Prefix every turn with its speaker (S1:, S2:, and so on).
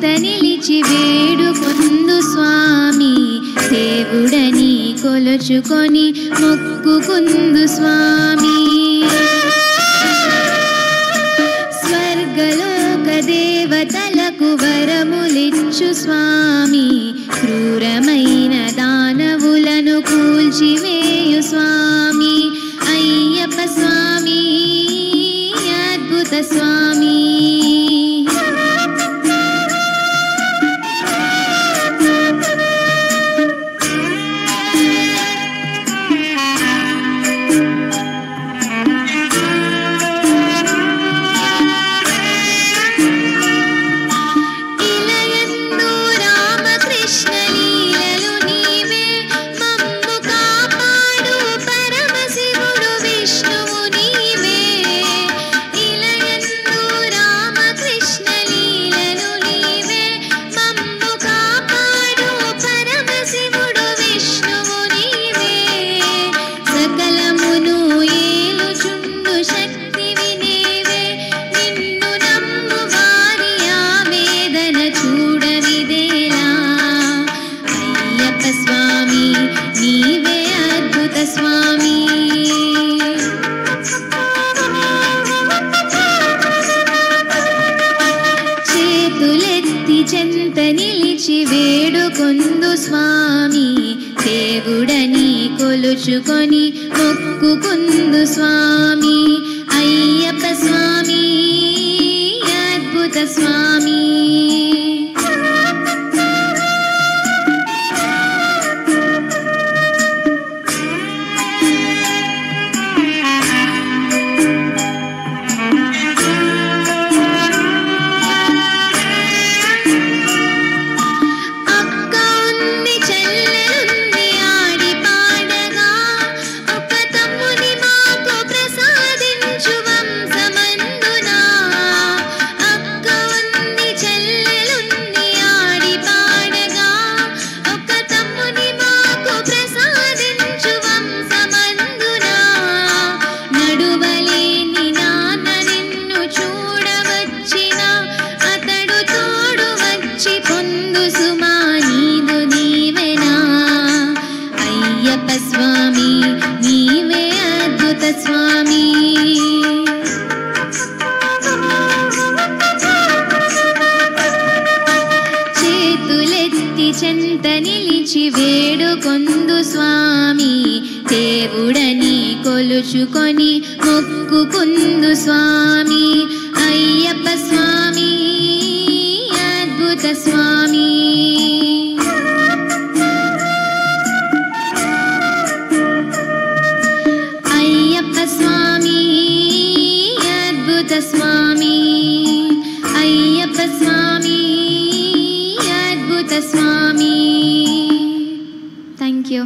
S1: చెంత నిలిచి వేడుకొందు స్వామి దేవుడని కొలుచుకొని మొక్కుకుందు స్వామి స్వర్గలోక దేవతలకు వరములిచ్చు స్వామి క్రూరమైన దానవులను కూల్చివేయు స్వామి అయ్యప్ప స్వామి అద్భుత స్వామి చెంత నిలిచి వేడుకొందు స్వామి దేవుడని కొలుచుకొని మొక్కుకుందు స్వామి అయ్యప్ప స్వామి అద్భుత స్వామి స్వామి నీవే అద్భుత స్వామి చేతులెత్తి చెంత నిలిచి వేడుకొందు స్వామి దేవుడని కొలుచుకొని మొక్కుకుందు స్వామి అయ్యప్ప స్వామి అద్భుత స్వామి స్వామి అద్భుత స్వామి అయ్యప్ప స్వామి అద్భుత స్వామి థ్యాంక్ యూ